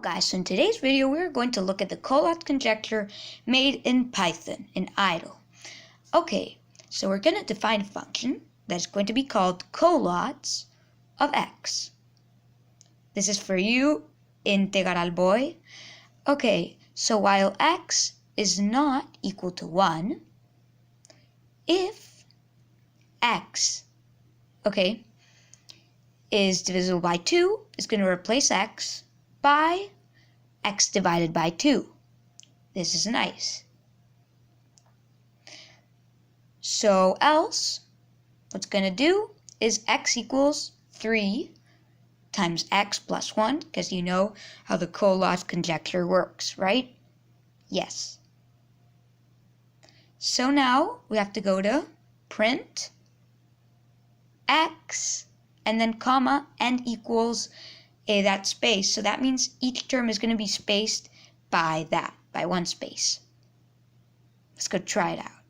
guys, so in today's video we're going to look at the Collatz conjecture made in Python, in idle. Okay, so we're going to define a function that's going to be called Collatz of x. This is for you, Integarahl boy. Okay, so while x is not equal to 1, if x, is divisible by 2, it's going to replace x by x divided by 2. This is nice. So else, what's going to do is x equals 3 times x plus 1, because you know how the Collatz conjecture works, right? Yes. So now we have to go to print x and then comma and equals that space. So that means each term is going to be spaced by one space. Let's go try it out.